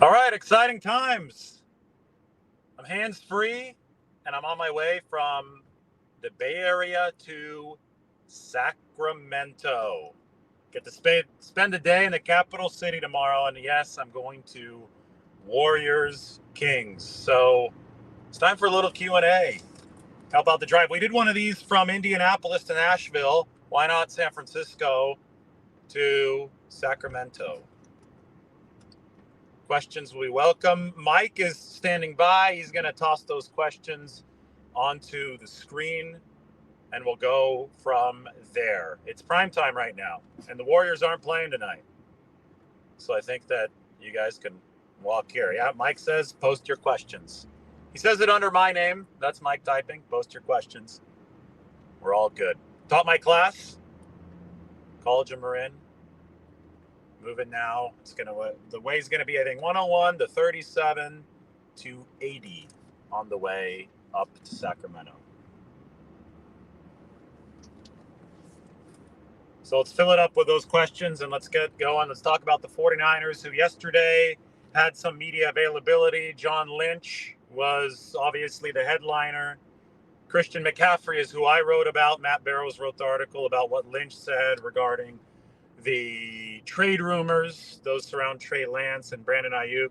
All right, exciting times. I'm hands-free, and I'm on my way from the Bay Area to Sacramento. Get to spend a day in the capital city tomorrow, and yes, I'm going to Warriors Kings. So it's time for a little Q&A. How about the drive? We did one of these from Indianapolis to Nashville. Why not San Francisco to Sacramento? Questions we welcome. Mike is standing by. He's going to toss those questions onto the screen, and we'll go from there. It's prime time right now, and the Warriors aren't playing tonight. So I think that you guys can walk here. Yeah, Mike says post your questions. He says it under my name. That's Mike typing. Post your questions. We're all good. Taught my class, College of Marin. Moving now. The way's gonna be, I think, 101 to 37 to 80 on the way up to Sacramento. So let's fill it up with those questions and let's get going. Let's talk about the 49ers, who yesterday had some media availability. John Lynch was obviously the headliner. Christian McCaffrey is who I wrote about. Matt Barrows wrote the article about what Lynch said regarding the trade rumors, those surround Trey Lance and Brandon Ayuk.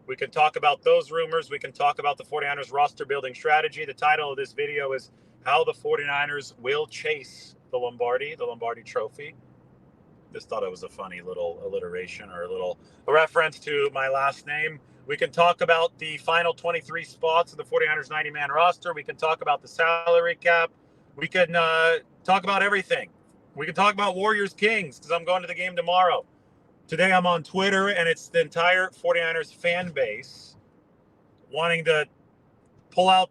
We can talk about those rumors. We can talk about the 49ers roster building strategy. The title of this video is How the 49ers Will Chase the Lombardi Trophy. Just thought it was a funny little alliteration or a reference to my last name. We can talk about the final 23 spots of the 49ers 90-man roster. We can talk about the salary cap. We can talk about everything. We can talk about Warriors Kings because I'm going to the game tomorrow. Today I'm on Twitter, and it's the entire 49ers fan base wanting to pull out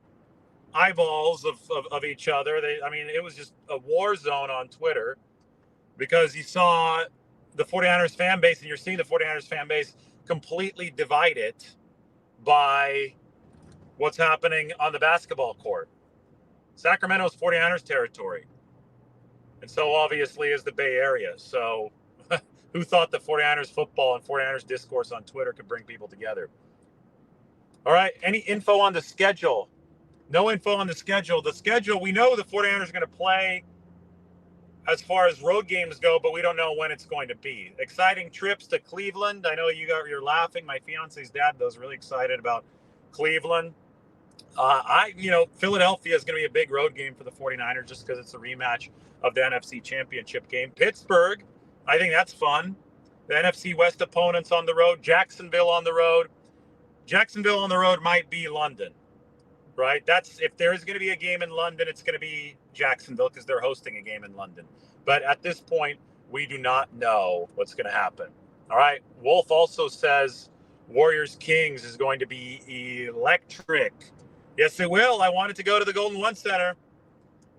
eyeballs of each other. It was just a war zone on Twitter because you saw the 49ers fan base, and you're seeing the 49ers fan base completely divided by what's happening on the basketball court. Sacramento's 49ers territory. And so obviously is the Bay Area. So who thought the 49ers football and 49ers discourse on Twitter could bring people together? All right. Any info on the schedule? No info on the schedule. The schedule, we know the 49ers are going to play as far as road games go, but we don't know when it's going to be. Exciting trips to Cleveland. I know you're laughing. My fiance's dad was really excited about Cleveland. Philadelphia is going to be a big road game for the 49ers just because it's a rematch of the NFC Championship game. Pittsburgh, I think that's fun. The NFC West opponents on the road. Jacksonville on the road. Jacksonville on the road might be London, right? If there is going to be a game in London, it's going to be Jacksonville because they're hosting a game in London. But at this point, we do not know what's going to happen. All right. Wolf also says Warriors Kings is going to be electric. Yes, it will. I wanted to go to the Golden One Center.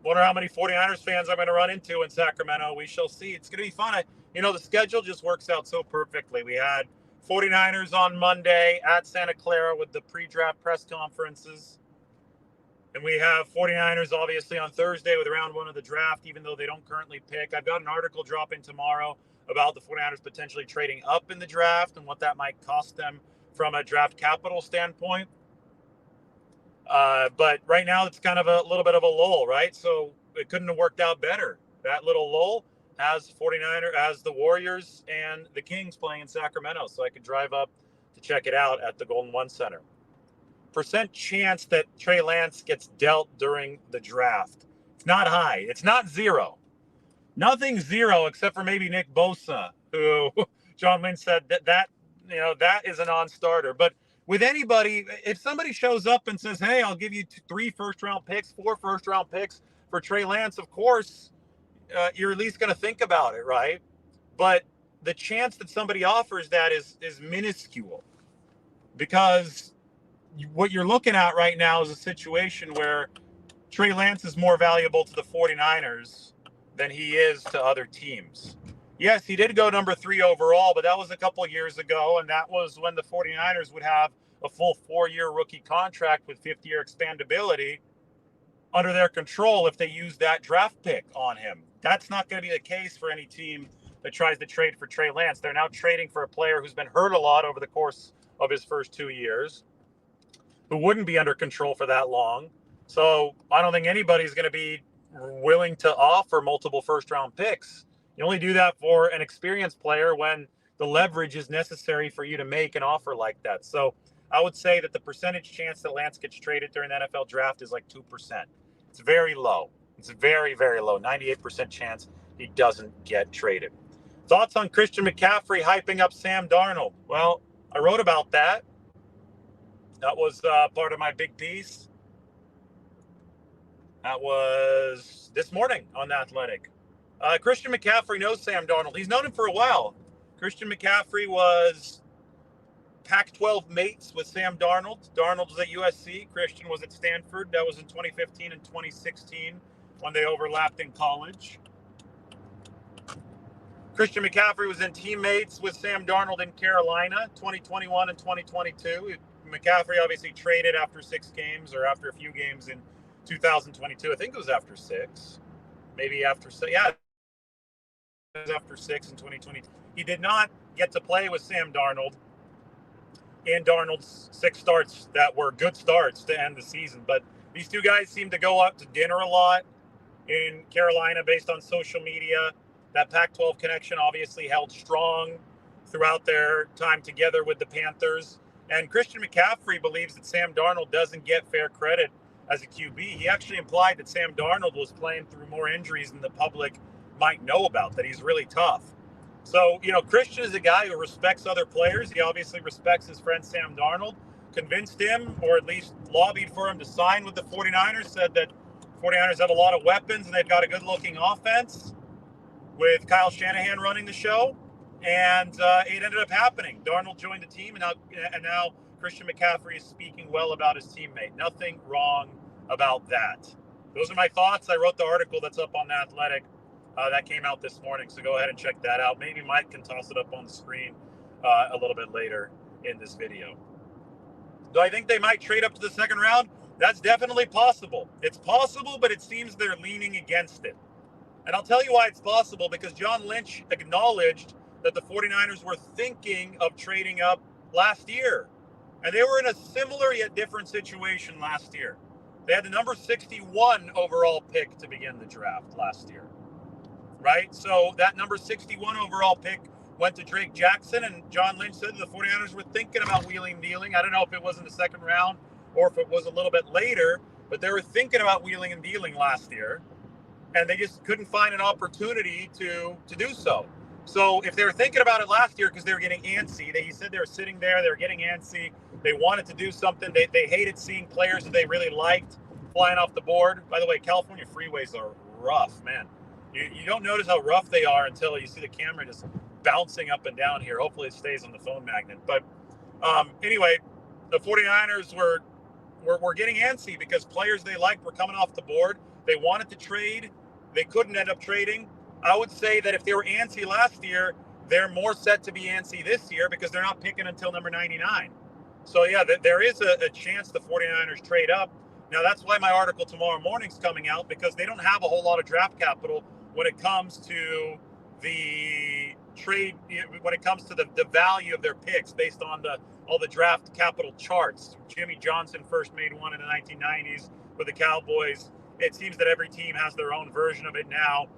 Wonder how many 49ers fans I'm going to run into in Sacramento. We shall see. It's going to be fun. The schedule just works out so perfectly. We had 49ers on Monday at Santa Clara with the pre-draft press conferences. And we have 49ers, obviously, on Thursday with round one of the draft, even though they don't currently pick. I've got an article dropping tomorrow about the 49ers potentially trading up in the draft and what that might cost them from a draft capital standpoint. But right now it's kind of a little bit of a lull, right? So it couldn't have worked out better. That little lull has the Warriors and the Kings playing in Sacramento. So I could drive up to check it out at the Golden One Center. Percent chance that Trey Lance gets dealt during the draft. It's not high. It's not zero. Nothing zero except for maybe Nick Bosa, who John Lynch said that is a non-starter. But with anybody, if somebody shows up and says, hey, I'll give you 3 first-round picks, 4 first-round picks for Trey Lance, of course, you're at least going to think about it, right? But the chance that somebody offers that is minuscule because what you're looking at right now is a situation where Trey Lance is more valuable to the 49ers than he is to other teams. Yes, he did go number 3 overall, but that was a couple years ago, and that was when the 49ers would have a full 4-year rookie contract with 5th-year expandability under their control if they use that draft pick on him. That's not going to be the case for any team that tries to trade for Trey Lance. They're now trading for a player who's been hurt a lot over the course of his first 2 years, who wouldn't be under control for that long. So I don't think anybody's going to be willing to offer multiple first-round picks. You only do that for an experienced player when the leverage is necessary for you to make an offer like that. So I would say that the percentage chance that Lance gets traded during the NFL draft is like 2%. It's very low. It's very, very low. 98% chance he doesn't get traded. Thoughts on Christian McCaffrey hyping up Sam Darnold? Well, I wrote about that. That was part of my big piece. That was this morning on The Athletic. Christian McCaffrey knows Sam Darnold. He's known him for a while. Christian McCaffrey was Pac-12 mates with Sam Darnold. Darnold was at USC. Christian was at Stanford. That was in 2015 and 2016 when they overlapped in college. Christian McCaffrey was in teammates with Sam Darnold in Carolina, 2021 and 2022. McCaffrey obviously traded after 6 games or after a few games in 2022. I think it was after 6. Maybe after 6. Yeah, it was after 6 in 2020. He did not get to play with Sam Darnold in Darnold's 6 starts that were good starts to end the season. But these two guys seem to go out to dinner a lot in Carolina based on social media. That Pac-12 connection obviously held strong throughout their time together with the Panthers. And Christian McCaffrey believes that Sam Darnold doesn't get fair credit as a QB. He actually implied that Sam Darnold was playing through more injuries than the public might know about, that he's really tough. So, Christian is a guy who respects other players. He obviously respects his friend Sam Darnold, convinced him, or at least lobbied for him to sign with the 49ers, said that 49ers have a lot of weapons and they've got a good-looking offense with Kyle Shanahan running the show, and it ended up happening. Darnold joined the team, and now Christian McCaffrey is speaking well about his teammate. Nothing wrong about that. Those are my thoughts. I wrote the article that's up on The Athletic. That came out this morning, so go ahead and check that out. Maybe Mike can toss it up on the screen a little bit later in this video. Do I think they might trade up to the second round? That's definitely possible. It's possible, but it seems they're leaning against it. And I'll tell you why it's possible, because John Lynch acknowledged that the 49ers were thinking of trading up last year. And they were in a similar yet different situation last year. They had the number 61 overall pick to begin the draft last year, right? So that number 61 overall pick went to Drake Jackson, and John Lynch said the 49ers were thinking about wheeling and dealing. I don't know if it was in the second round or if it was a little bit later, but they were thinking about wheeling and dealing last year. And they just couldn't find an opportunity to do so. So if they were thinking about it last year because they were getting antsy, he said they were sitting there, they were getting antsy, they wanted to do something, they hated seeing players that they really liked flying off the board. By the way, California freeways are rough, man. You don't notice how rough they are until you see the camera just bouncing up and down here. Hopefully it stays on the phone magnet. But anyway, the 49ers were getting antsy because players they liked were coming off the board. They wanted to trade. They couldn't end up trading. I would say that if they were antsy last year, they're more set to be antsy this year because they're not picking until number 99. So, yeah, there is a chance the 49ers trade up. Now, that's why my article tomorrow morning's coming out, because they don't have a whole lot of draft capital when it comes to the trade, when it comes to the value of their picks based on all the draft capital charts. Jimmy Johnson first made one in the 1990s with the Cowboys. It seems that every team has their own version of it now.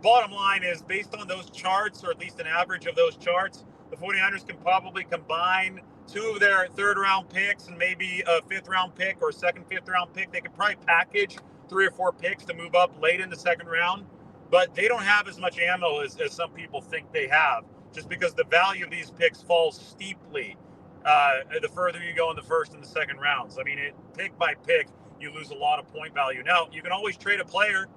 Bottom line is, based on those charts, or at least an average of those charts, the 49ers can probably combine 2 of their third-round picks and maybe a fifth-round pick or a second fifth-round pick. They could probably package 3 or 4 picks to move up late in the second round, but they don't have as much ammo as some people think they have, just because the value of these picks falls steeply the further you go in the first and the second rounds. I mean, pick by pick, you lose a lot of point value. Now, you can always trade a player.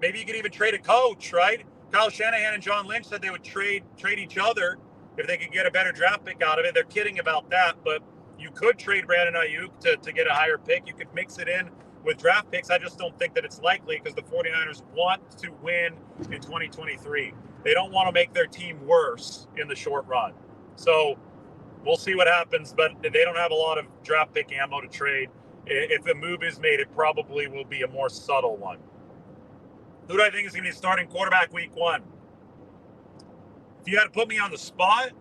Maybe you could even trade a coach, right? Kyle Shanahan and John Lynch said they would trade each other if they could get a better draft pick out of it. They're kidding about that, but you could trade Brandon Ayuk to get a higher pick. You could mix it in with draft picks. I just don't think that it's likely, because the 49ers want to win in 2023. They don't want to make their team worse in the short run. So we'll see what happens, but they don't have a lot of draft pick ammo to trade. If a move is made, it probably will be a more subtle one. Who do I think is going to be starting quarterback week 1? If you had to put me on the spot,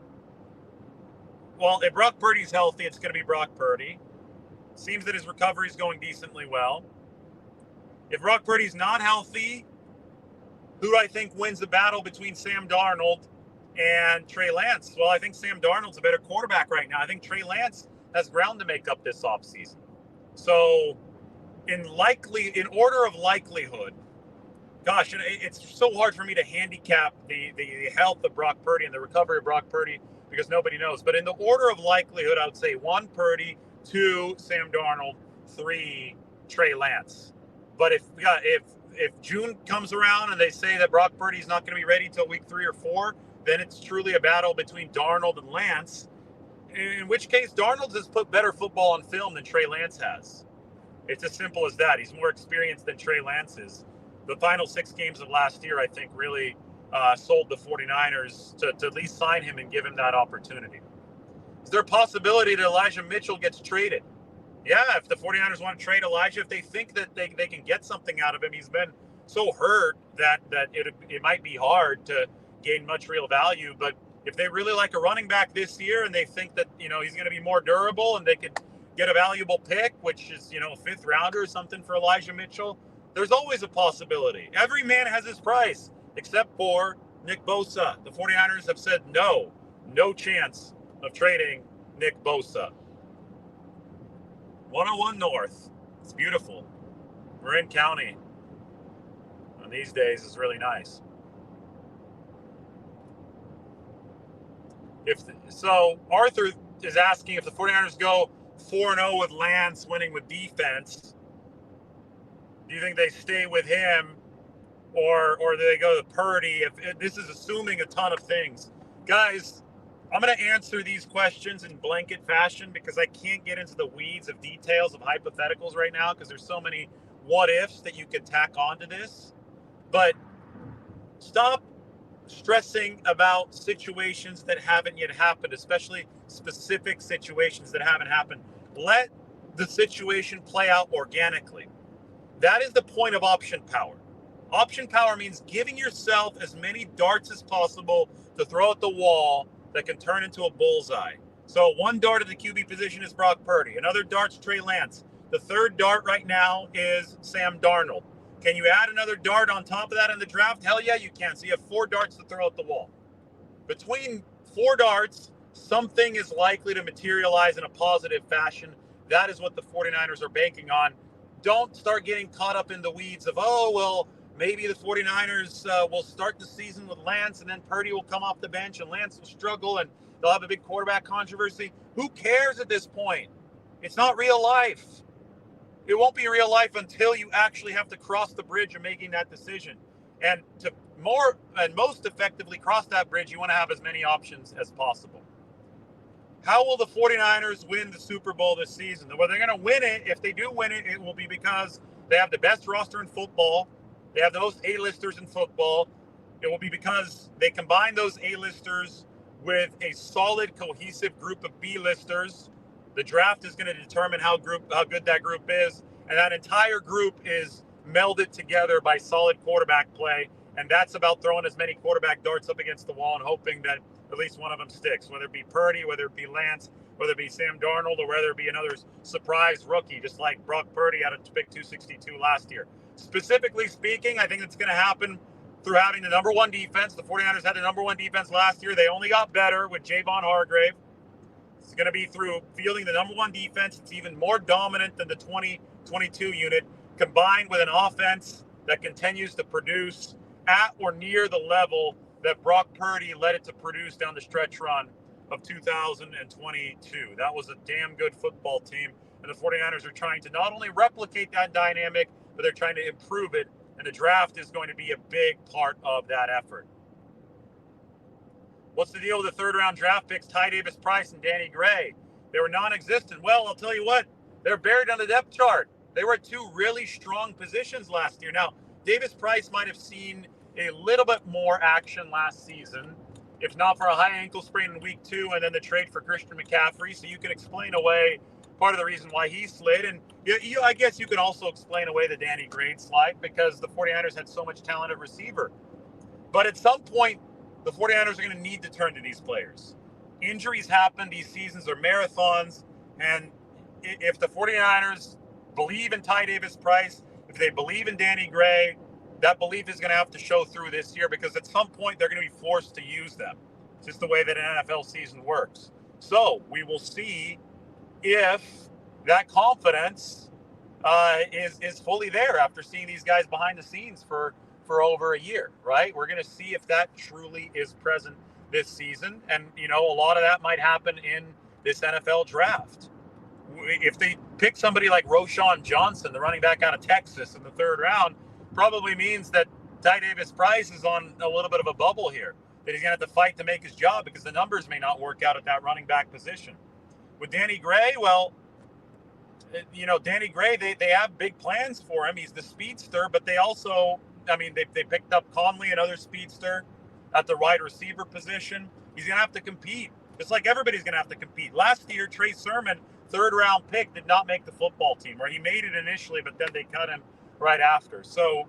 well, if Brock Purdy's healthy, it's going to be Brock Purdy. Seems that his recovery is going decently well. If Brock Purdy's not healthy, who do I think wins the battle between Sam Darnold and Trey Lance? Well, I think Sam Darnold's a better quarterback right now. I think Trey Lance has ground to make up this offseason. So in order of likelihood, gosh, it's so hard for me to handicap the health of Brock Purdy and the recovery of Brock Purdy because nobody knows. But in the order of likelihood, I would say 1, Purdy, 2, Sam Darnold, 3, Trey Lance. But if June comes around and they say that Brock Purdy's not going to be ready till week 3 or 4, then it's truly a battle between Darnold and Lance, in which case Darnold has put better football on film than Trey Lance has. It's as simple as that. He's more experienced than Trey Lance is. The final 6 games of last year, I think, really sold the 49ers to at least sign him and give him that opportunity. Is there a possibility that Elijah Mitchell gets traded? Yeah, if the 49ers want to trade Elijah, if they think that they can get something out of him, he's been so hurt that it might be hard to gain much real value. But if they really like a running back this year and they think that, he's going to be more durable and they could get a valuable pick, which is, a 5th rounder or something for Elijah Mitchell, there's always a possibility. Every man has his price, except for Nick Bosa. The 49ers have said no chance of trading Nick Bosa. 101 North. It's beautiful. Marin County on these days is really nice. So Arthur is asking if the 49ers go 4-0 with Lance, winning with defense, do you think they stay with him or do they go to Purdy? If this is assuming a ton of things. Guys, I'm going to answer these questions in blanket fashion because I can't get into the weeds of details of hypotheticals right now because there's so many what ifs that you could tack onto this. But stop stressing about situations that haven't yet happened, especially specific situations that haven't happened. Let the situation play out organically. That is the point of option power. Option power means giving yourself as many darts as possible to throw at the wall that can turn into a bullseye. So 1 dart at the QB position is Brock Purdy. Another dart's Trey Lance. The 3rd dart right now is Sam Darnold. Can you add another dart on top of that in the draft? Hell yeah, you can. So you have 4 darts to throw at the wall. Between 4 darts, something is likely to materialize in a positive fashion. That is what the 49ers are banking on. Don't start getting caught up in the weeds of, maybe the 49ers will start the season with Lance and then Purdy will come off the bench and Lance will struggle and they'll have a big quarterback controversy. Who cares at this point? It's not real life. It won't be real life until you actually have to cross the bridge of making that decision. And to most effectively cross that bridge, you want to have as many options as possible. How will the 49ers win the Super Bowl this season? Well, they're going to win it. If they do win it, it will be because they have the best roster in football. They have the most A-listers in football. It will be because they combine those A-listers with a solid, cohesive group of B-listers. The draft is going to determine how good that group is. And that entire group is melded together by solid quarterback play. And that's about throwing as many quarterback darts up against the wall and hoping that at least one of them sticks, whether it be Purdy, whether it be Lance, whether it be Sam Darnold, or whether it be another surprise rookie, just like Brock Purdy had a pick 262 last year. Specifically speaking, I think it's going to happen through having the number 1 defense. The 49ers had the number 1 defense last year. They only got better with Javon Hargrave. It's going to be through fielding the number 1 defense. It's even more dominant than the 2022 unit, combined with an offense that continues to produce at or near the level that Brock Purdy led it to produce down the stretch run of 2022. That was a damn good football team. And the 49ers are trying to not only replicate that dynamic, but they're trying to improve it. And the draft is going to be a big part of that effort. What's the deal with the 3rd-round draft picks, Ty Davis-Price and Danny Gray? They were non-existent. Well, I'll tell you what, they're buried on the depth chart. They were at 2 really strong positions last year. Now, Davis-Price might have seen a little bit more action last season, if not for a high ankle sprain in week 2 and then the trade for Christian McCaffrey. So you can explain away part of the reason why he slid. And I guess you can also explain away the Danny Gray slide because the 49ers had so much talent at receiver. But at some point, the 49ers are going to need to turn to these players. Injuries happen. These seasons are marathons. And if the 49ers believe in Ty Davis-Price, if they believe in Danny Gray, that belief is going to have to show through this year, because at some point they're going to be forced to use them. It's just the way that an NFL season works. So we will see if that confidence is fully there after seeing these guys behind the scenes for over a year, right? We're going to see if that truly is present this season. And, you know, a lot of that might happen in this NFL draft. If they pick somebody like Roschon Johnson, the running back out of Texas, in the third round, probably means that Ty Davis-Price is on a little bit of a bubble here, that he's going to have to fight to make his job because the numbers may not work out at that running back position. With Danny Gray, well, you know, Danny Gray, they have big plans for him. He's the speedster, but they also, I mean, they picked up Conley, another speedster, at the wide receiver position. He's going to have to compete. Just like everybody's going to have to compete. Last year, Trey Sermon, third-round pick, did not make the football team, or he made it initially, but then they cut him right after. So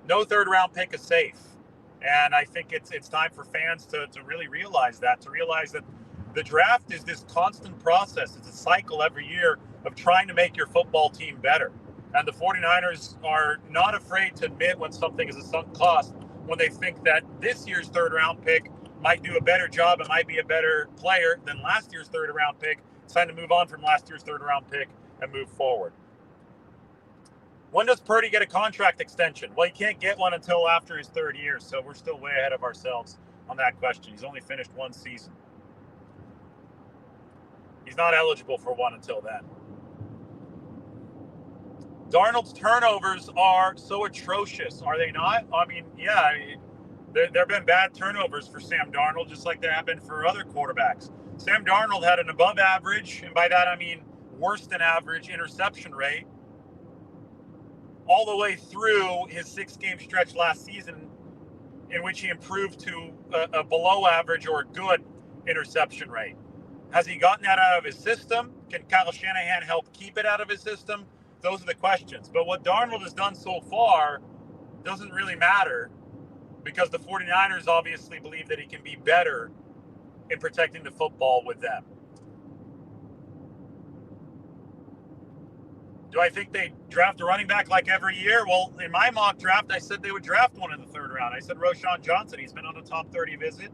no third-round pick is safe. And I think it's time for fans to really realize that, the draft is this constant process. It's a cycle every year of trying to make your football team better. And the 49ers are not afraid to admit when something is a sunk cost, when they think that this year's third-round pick might do a better job and might be a better player than last year's third-round pick. It's time to move on from last year's third-round pick and move forward. When does Purdy get a contract extension? Well, he can't get one until after his third year, so we're still way ahead of ourselves on that question. He's only finished one season. He's not eligible for one until then. Darnold's turnovers are so atrocious, are they not? I mean, yeah, there have been bad turnovers for Sam Darnold, just like there have been for other quarterbacks. Sam Darnold had an above average, and by that I mean worse than average, interception rate all the way through his 6-game stretch last season, in which he improved to a below average or a good interception rate. Has he gotten that out of his system? Can Kyle Shanahan help keep it out of his system? Those are the questions. But what Darnold has done so far doesn't really matter, because the 49ers obviously believe that he can be better in protecting the football with them. Do I think they draft a running back like every year? Well, in my mock draft, I said they would draft one in the third round. I said Roschon Johnson. He's been on a top 30 visit.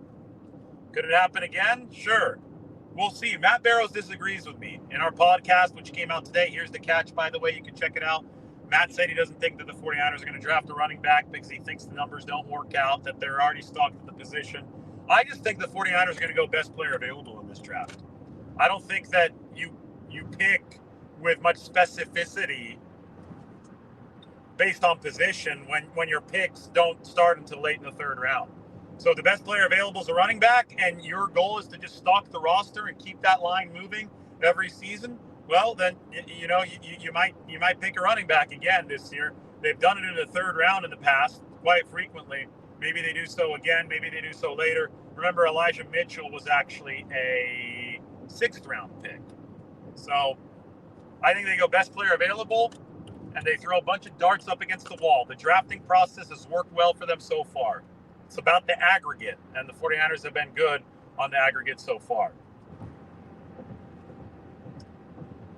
Could it happen again? Sure. We'll see. Matt Barrows disagrees with me. In our podcast, which came out today, here's the catch, by the way, you can check it out. Matt said he doesn't think that the 49ers are going to draft a running back because he thinks the numbers don't work out, that they're already stocked at the position. I just think the 49ers are going to go best player available in this draft. I don't think that you pick with much specificity based on position when your picks don't start until late in the third round. So the best player available is a running back, and your goal is to just stock the roster and keep that line moving every season. Well, then you might pick a running back again this year. They've done it in the third round in the past quite frequently. Maybe they do so again. Maybe they do so later. Remember, Elijah Mitchell was actually a 6th round pick. So I think they go best player available, and they throw a bunch of darts up against the wall. The drafting process has worked well for them so far. It's about the aggregate, and the 49ers have been good on the aggregate so far.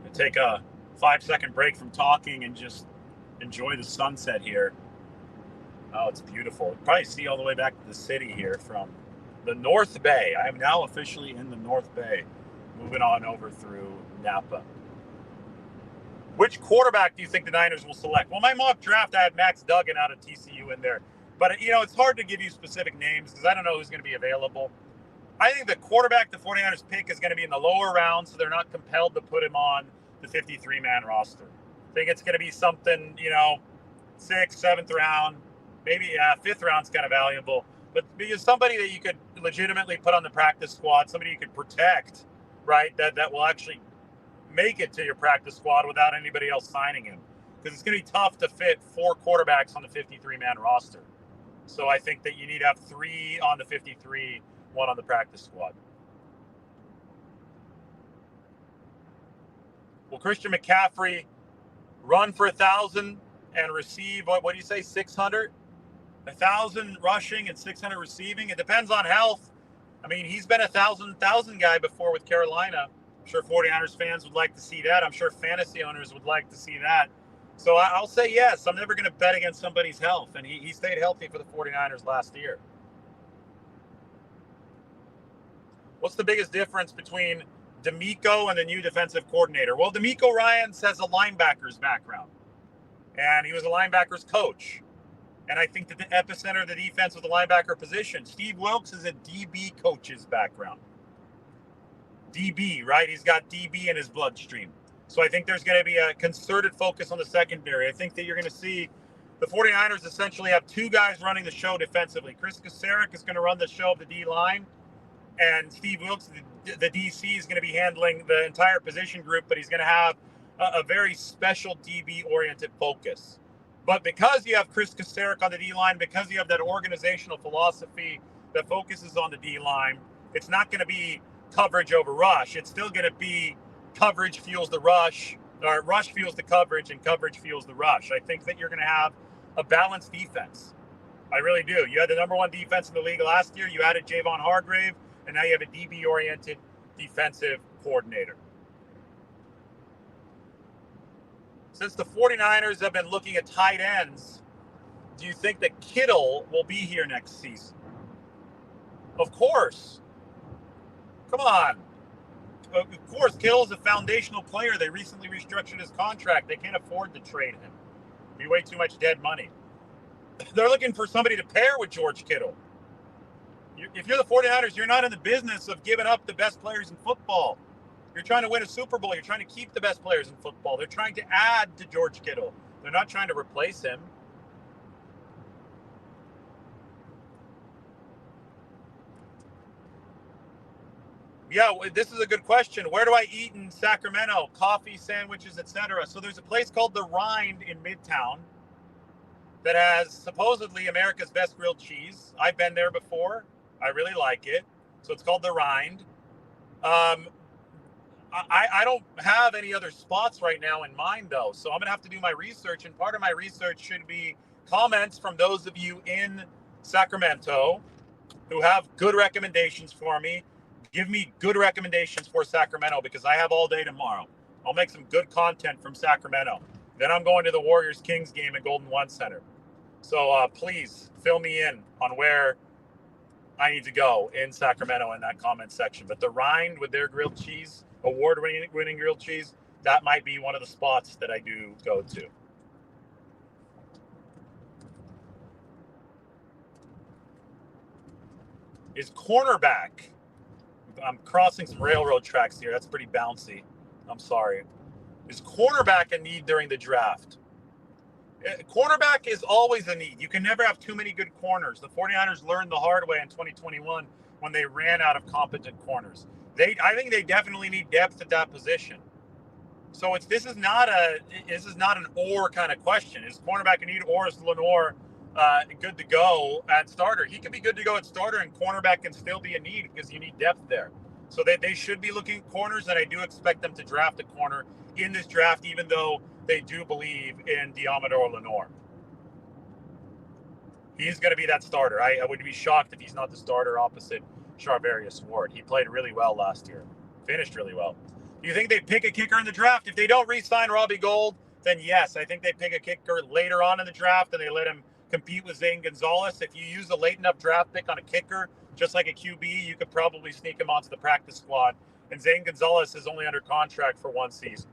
I'll take a 5-second break from talking and just enjoy the sunset here. Oh, it's beautiful. You can probably see all the way back to the city here from the North Bay. I am now officially in the North Bay, moving on over through Napa. Which quarterback do you think the Niners will select? Well, my mock draft, I had Max Duggan out of TCU in there. But, it's hard to give you specific names because I don't know who's going to be available. I think the quarterback the 49ers pick is going to be in the lower rounds, so they're not compelled to put him on the 53-man roster. I think it's going to be something, 6th, 7th round, maybe 5th round's kind of valuable. But because somebody that you could legitimately put on the practice squad, somebody you could protect, right, that will actually make it to your practice squad without anybody else signing him. Because it's going to be tough to fit 4 quarterbacks on the 53-man roster. So I think that you need to have 3 on the 53, 1 on the practice squad. Will Christian McCaffrey run for 1,000 and receive, what do you say, 600? 1,000 rushing and 600 receiving? It depends on health. I mean, he's been a thousand guy before with Carolina. I'm sure 49ers fans would like to see that. I'm sure fantasy owners would like to see that. So I'll say yes. I'm never going to bet against somebody's health, and he stayed healthy for the 49ers last year. What's the biggest difference between DeMeco and the new defensive coordinator? Well, DeMeco Ryans has a linebacker's background, and he was a linebackers coach. And I think that the epicenter of the defense was the linebacker position. Steve Wilks is a DB coach's background. DB, right? He's got DB in his bloodstream. So I think there's going to be a concerted focus on the secondary. I think that you're going to see the 49ers essentially have two guys running the show defensively. Chris Kasarik is going to run the show of the D-line, and Steve Wilks, the DC, is going to be handling the entire position group, but he's going to have a very special DB-oriented focus. But because you have Chris Kasarik on the D-line, because you have that organizational philosophy that focuses on the D-line, it's not going to be coverage over rush. It's still going to be coverage fuels the rush, or rush fuels the coverage, and coverage fuels the rush. I think that you're going to have a balanced defense. I really do. You had the number one defense in the league last year. You added Javon Hargrave, and now you have a DB-oriented defensive coordinator. Since the 49ers have been looking at tight ends, do you think that Kittle will be here next season? Of course. Come on. Of course, Kittle's a foundational player. They recently restructured his contract. They can't afford to trade him. It'd be way too much dead money. They're looking for somebody to pair with George Kittle. If you're the 49ers, you're not in the business of giving up the best players in football. You're trying to win a Super Bowl. You're trying to keep the best players in football. They're trying to add to George Kittle. They're not trying to replace him. Yeah, this is a good question. Where do I eat in Sacramento? Coffee, sandwiches, etc. So there's a place called The Rind in Midtown that has supposedly America's best grilled cheese. I've been there before. I really like it. So it's called The Rind. I don't have any other spots right now in mind, though. So I'm going to have to do my research. And part of my research should be comments from those of you in Sacramento who have good recommendations for me. Give me good recommendations for Sacramento because I have all day tomorrow. I'll make some good content from Sacramento. Then I'm going to the Warriors-Kings game at Golden One Center. So please fill me in on where I need to go in Sacramento in that comment section. But the Rind with their grilled cheese, award-winning grilled cheese, that might be one of the spots that I do go to. Is cornerback... I'm crossing some railroad tracks here. That's pretty bouncy. I'm sorry. Is cornerback a need during the draft? Cornerback is always a need. You can never have too many good corners. The 49ers learned the hard way in 2021 when they ran out of competent corners. I think they definitely need depth at that position. So this is not an or kind of question. Is cornerback a need, or is Lenoir good to go at starter? He can be good to go at starter, and cornerback can still be a need because you need depth there. So they should be looking at corners, and I do expect them to draft a corner in this draft, even though they do believe in Diamador Lenoir. He's going to be that starter. I would be shocked if he's not the starter opposite Charvarius Ward. He played really well last year, finished really well. Do you think they pick a kicker in the draft? If they don't re-sign Robbie Gould, then yes, I think they pick a kicker later on in the draft and they let him compete with Zane Gonzalez. If you use a late enough draft pick on a kicker, just like a QB, you could probably sneak him onto the practice squad. And Zane Gonzalez is only under contract for one season.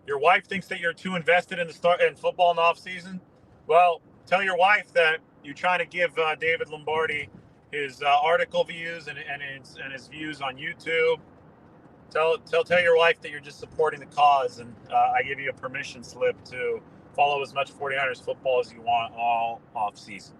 Your wife thinks that you're too invested in football in the off season. Well, tell your wife that you're trying to give David Lombardi his article views and his views on YouTube. Tell your wife that you're just supporting the cause, and I give you a permission slip to follow as much 49ers football as you want all off season.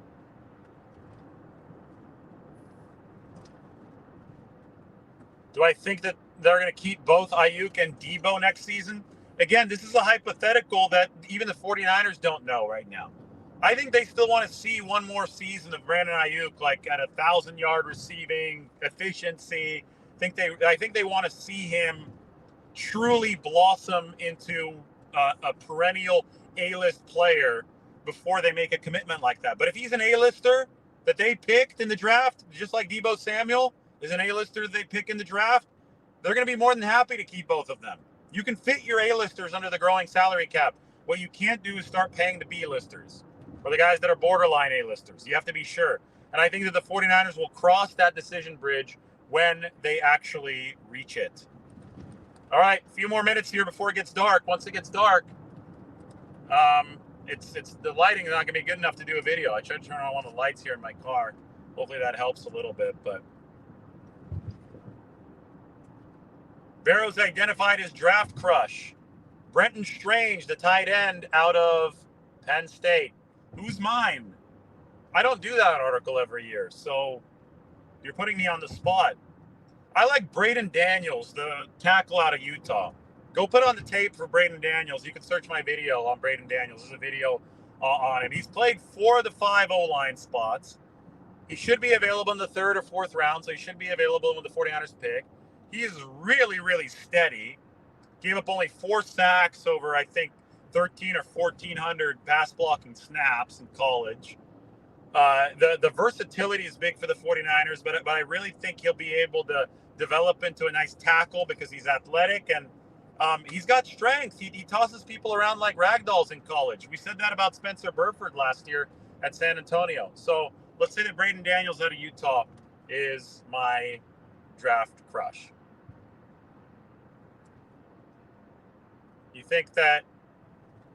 Do I think that they're going to keep both Ayuk and Debo next season? Again, this is a hypothetical that even the 49ers don't know right now. I think they still want to see one more season of Brandon Ayuk, like at 1,000-yard receiving efficiency. I think they want to see him truly blossom into a perennial A-list player before they make a commitment like that. But if he's an A-lister that they picked in the draft, just like Deebo Samuel is an A-lister they pick in the draft, they're going to be more than happy to keep both of them. You can fit your A-listers under the growing salary cap. What you can't do is start paying the B-listers or the guys that are borderline A-listers. You have to be sure. And I think that the 49ers will cross that decision bridge when they actually reach it. All right, a few more minutes here before it gets dark. Once it gets dark, it's the lighting is not going to be good enough to do a video. I tried to turn on one of the lights here in my car. Hopefully that helps a little bit, but Barrow's identified as draft crush. Brenton Strange, the tight end out of Penn State. Who's mine? I don't do that article every year, so you're putting me on the spot. I like Braden Daniels, the tackle out of Utah. Go put on the tape for Braden Daniels. You can search my video on Braden Daniels. There's a video on him. He's played 4 of the 5 O-line spots. He should be available in the 3rd or 4th round, so he should be available when the 49ers pick. He is really, really steady. Gave up only 4 sacks over, I think, 13 or 1,400 pass blocking snaps in college. The versatility is big for the 49ers, but I really think he'll be able to develop into a nice tackle because he's athletic and he's got strength. He tosses people around like ragdolls in college. We said that about Spencer Burford last year at San Antonio. So let's say that Braden Daniels out of Utah is my draft crush. You think that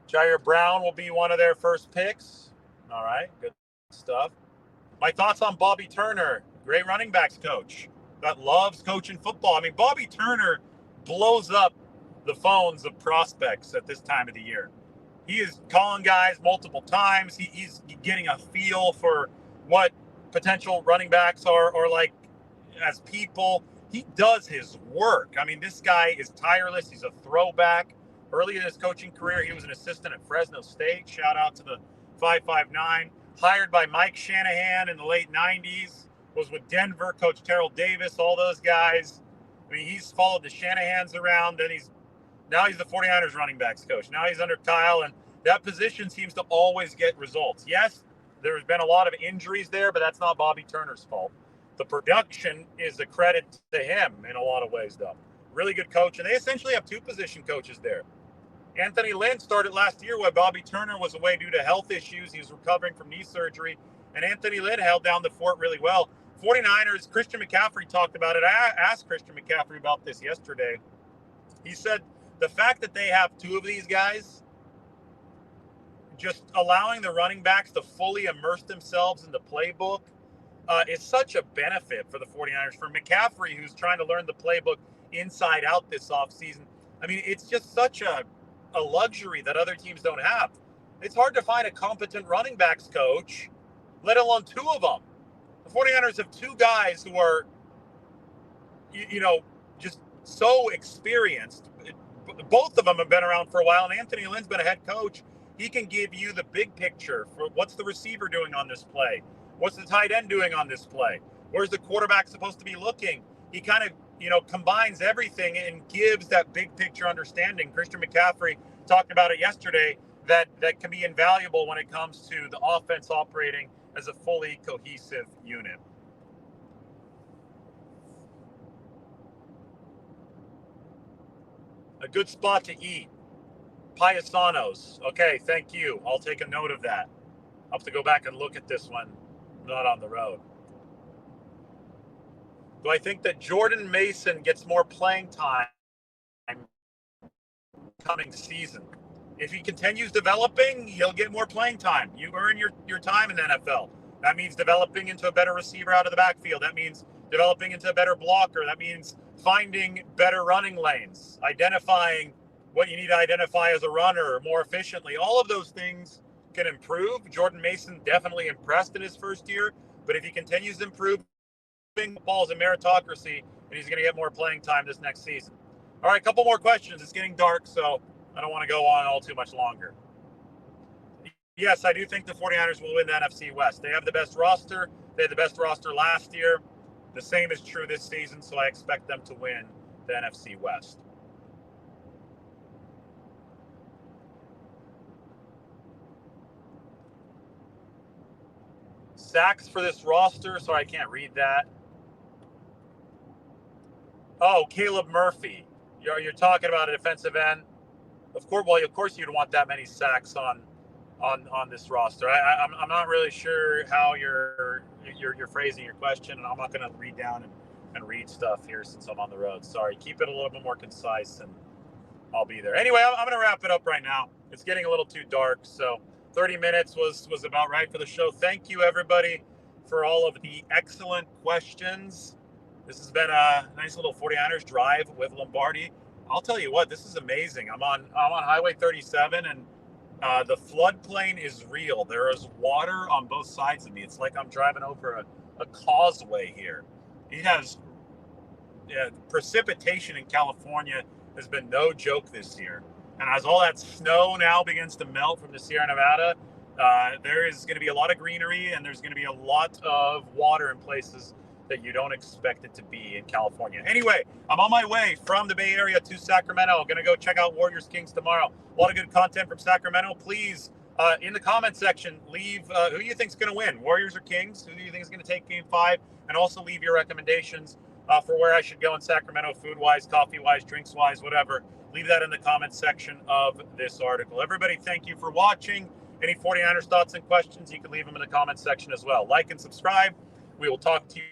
Jair Brown will be one of their first picks? All right, good stuff. My thoughts on Bobby Turner, great running backs coach that loves coaching football. I mean, Bobby Turner blows up the phones of prospects at this time of the year. He is calling guys multiple times. He's getting a feel for what potential running backs are like as people. He does his work. I mean, this guy is tireless. He's a throwback. Early in his coaching career, he was an assistant at Fresno State. Shout out to the 559. Hired by Mike Shanahan in the late 90s. Was with Denver, Coach Terrell Davis, all those guys. I mean, he's followed the Shanahans around. Then now he's the 49ers running backs coach. Now he's under Kyle, and that position seems to always get results. Yes, there's been a lot of injuries there, but that's not Bobby Turner's fault. The production is a credit to him in a lot of ways, though. Really good coach, and they essentially have 2 position coaches there. Anthony Lynn started last year while Bobby Turner was away due to health issues. He was recovering from knee surgery, and Anthony Lynn held down the fort really well. 49ers, Christian McCaffrey talked about it. I asked Christian McCaffrey about this yesterday. He said the fact that they have 2 of these guys, just allowing the running backs to fully immerse themselves in the playbook is such a benefit for the 49ers. For McCaffrey, who's trying to learn the playbook inside out this offseason, I mean, it's just such a luxury that other teams don't have. It's hard to find a competent running backs coach, let alone 2 of them. The 49ers have 2 guys who are, just so experienced. Both of them have been around for a while, and Anthony Lynn's been a head coach. He can give you the big picture for what's the receiver doing on this play? What's the tight end doing on this play? Where's the quarterback supposed to be looking? He kind of, combines everything and gives that big picture understanding. Christian McCaffrey talked about it yesterday, that can be invaluable when it comes to the offense operating as a fully cohesive unit. A good spot to eat. Paisanos. Okay, thank you. I'll take a note of that. I'll have to go back and look at this one. Not on the road. Do I think that Jordan Mason gets more playing time coming season? If he continues developing, he'll get more playing time. You earn your time in the NFL. That means developing into a better receiver out of the backfield. That means developing into a better blocker. That means finding better running lanes, identifying what you need to identify as a runner more efficiently. All of those things can improve. Jordan Mason definitely impressed in his first year, but if he continues improving, football is a meritocracy, and he's going to get more playing time this next season. All right, a couple more questions. It's getting dark, so I don't want to go on all too much longer. Yes, I do think the 49ers will win the NFC West. They have the best roster. They had the best roster last year. The same is true this season, so I expect them to win the NFC West. Sacks for this roster, so I can't read that. Oh, Caleb Murphy. You're talking about a defensive end. Of course you'd want that many sacks on this roster. I'm not really sure how you're phrasing your question, and I'm not going to read down and read stuff here since I'm on the road. Sorry. Keep it a little bit more concise, and I'll be there. Anyway, I'm going to wrap it up right now. It's getting a little too dark, so 30 minutes was about right for the show. Thank you, everybody, for all of the excellent questions. This has been a nice little 49ers drive with Lombardi. I'll tell you what, this is amazing. I'm on Highway 37, and the floodplain is real. There is water on both sides of me. It's like I'm driving over a causeway here. It has precipitation in California has been no joke this year. And as all that snow now begins to melt from the Sierra Nevada, there is going to be a lot of greenery, and there's going to be a lot of water in places that you don't expect it to be in California. Anyway, I'm on my way from the Bay Area to Sacramento. I'm going to go check out Warriors Kings tomorrow. A lot of good content from Sacramento. Please, in the comment section, leave who you think is going to win, Warriors or Kings? Who do you think is going to take Game 5? And also leave your recommendations for where I should go in Sacramento, food-wise, coffee-wise, drinks-wise, whatever. Leave that in the comment section of this article. Everybody, thank you for watching. Any 49ers thoughts and questions, you can leave them in the comment section as well. Like and subscribe. We will talk to you